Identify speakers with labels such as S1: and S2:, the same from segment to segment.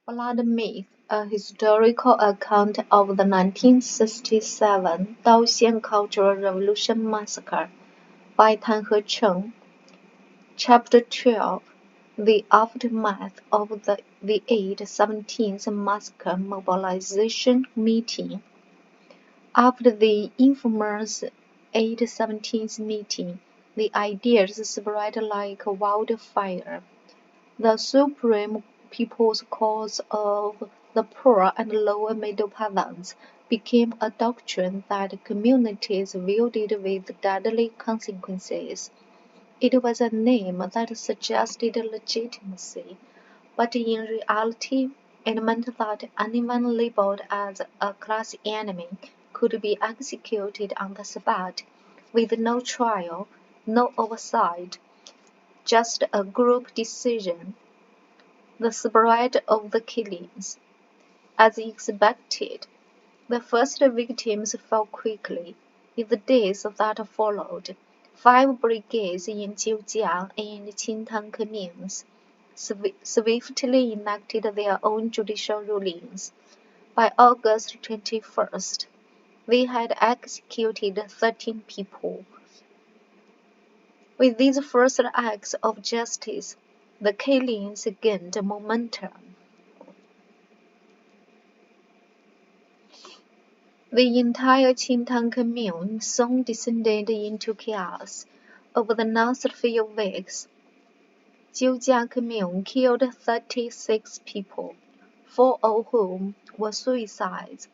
S1: Blood Myth: A historical account of the 1967 Daoxian Cultural Revolution Massacre by Tan-He Cheng. Chapter 12: The Aftermath of the 8/17 Massacre Mobilization Meeting. After the infamous 8/17 meeting, the ideas spread like wildfire. The supreme people's cause of the poor and lower middle peasants became a doctrine that communities wielded with deadly consequences. It was a name that suggested legitimacy, but in reality it meant that anyone labeled as a class enemy could be executed on the spot, with no trial, no oversight, just a group decision. The spread of the killings. As expected, the first victims fell quickly. In the days that followed, 5 brigades in Jiujiang and Qintan communes swiftly enacted their own judicial rulings. By August 21st, they had executed 13 people. With these first acts of justice, the killings gained momentum. The entire Qintan commune soon descended into chaos. Over the next few weeks, Jiujia commune killed 36 people, 4 of whom were suicides.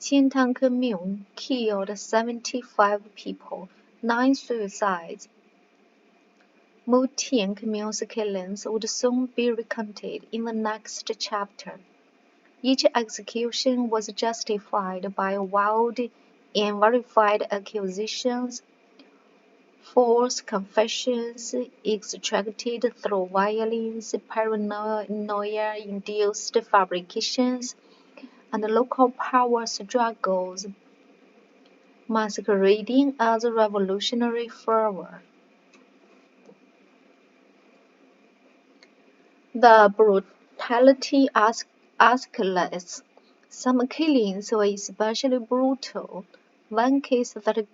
S1: Qintan commune killed 75 people, 9 suicides. Mutian commune's killings would soon be recounted in the next chapter. Each execution was justified by wild and verified accusations, false confessions extracted through violence, paranoia-induced fabrications, and local power struggles masquerading as revolutionary fervor. The brutality escalates. Some killings were especially brutal. One case that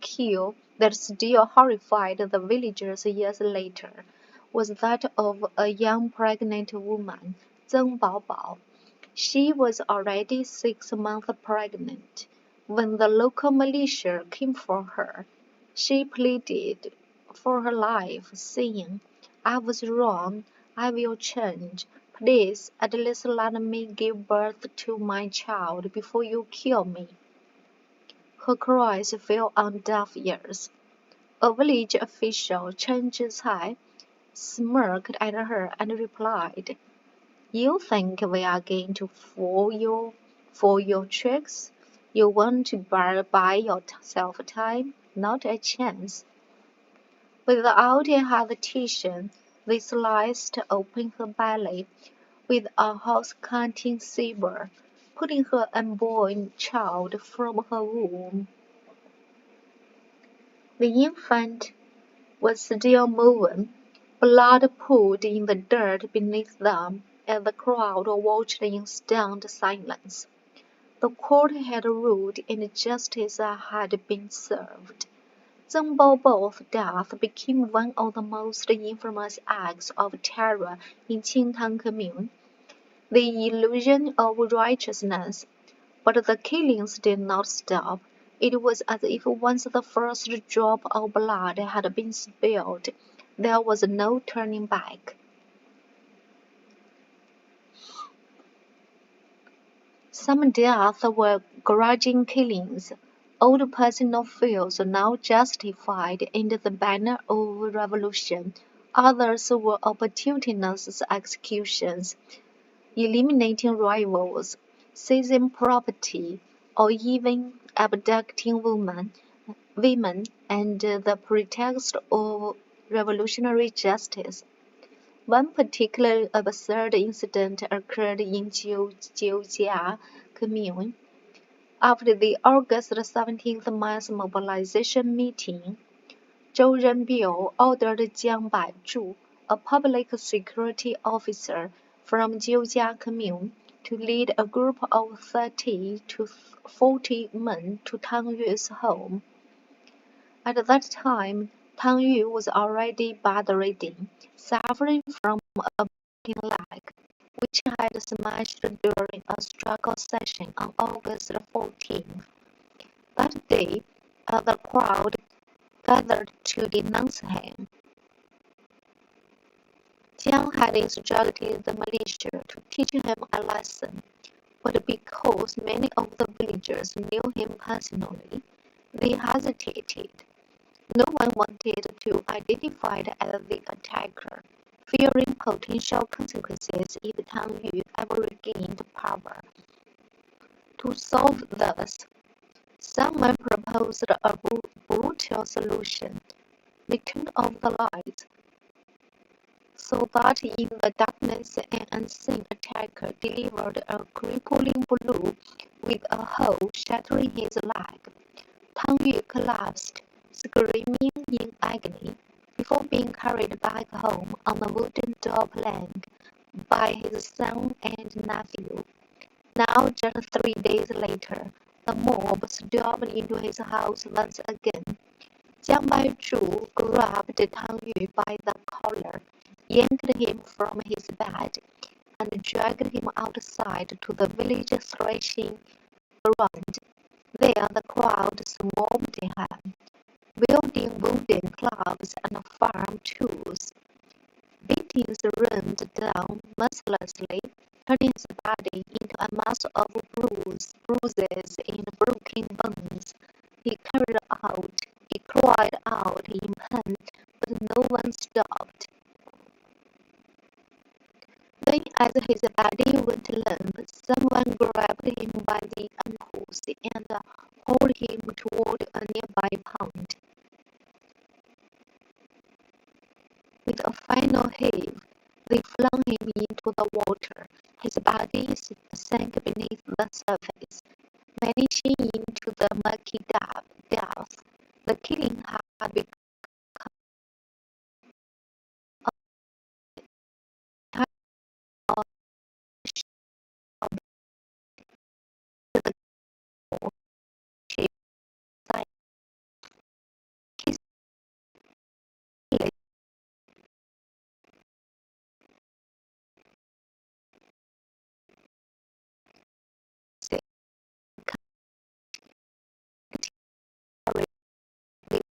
S1: still horrified the villagers years later was that of a young pregnant woman, Zheng Baobao. She was already 6 months pregnant when the local militia came for her. She pleaded for her life, saying, "I was wrong. I will change. Please, at least let me give birth to my child before you kill me." Her cries fell on deaf ears. A village official, Chen Zhicai, smirked at her and replied, "You think we are going to fool your tricks? You want to buy yourself time? Not a chance." Without a hesitation, they sliced open her belly with a horse-cutting saber, pulling her unborn child from her womb. The infant was still moving, blood pooled in the dirt beneath them, as the crowd watched in stunned silence. The court had ruled and justice had been served. Zheng Baobao's death became one of the most infamous acts of terror in Qintan commune. The illusion of righteousness. But the killings did not stop. It was as if once the first drop of blood had been spilled, there was no turning back. Some deaths were grudging killings, old personal feuds now justified under the banner of revolution. Others were opportunist executions, eliminating rivals, seizing property, or even abducting women under the pretext of revolutionary justice. One particularly absurd incident occurred in Jiujia commune. After the August 17th mass mobilization meeting, Zhou Renbiu ordered Jiang Baizhu, a public security officer from Jiujia commune, to lead a group of 30 to 40 men to Tang Yu's home. At that time, Tang Yu was already bedridden, suffering from a broken leg, which had smashed during a struggle session on August 14th. That day, the crowd gathered to denounce him. Jiang had instructed the militia to teach him a lesson, but because many of the villagers knew him personally, they hesitated. No one wanted to identify as the attacker, fearing potential consequences if Tang Yu ever regained power. To solve this, someone proposed a brutal solution. They turned off the lights, so that in the darkness an unseen attacker delivered a crippling blow with a hole shattering his leg. Tang Yu collapsed, screaming in agony, before being carried back home on a wooden door plank by his son and nephew. Now, just 3 days later, the mob stormed into his house once again. Jiang Baizhu grabbed Tang Yu by the collar, yanked him from his bed, and dragged him outside to the village threshing ground. There the crowd swarmed him, wielding wooden clubs and farm tools. Beatings rained down mercilessly, turning his body into a mass of bruises and broken bones. He cried out in pain, but no one stopped. Then, as his body went limp, someone grabbed him by the ankles and hauled him toward a nearby pond. With a final heave, they flung him into the water. His body sank beneath the surface, vanishing into the murky depths. The killing had become a type of the shape side his legs carried with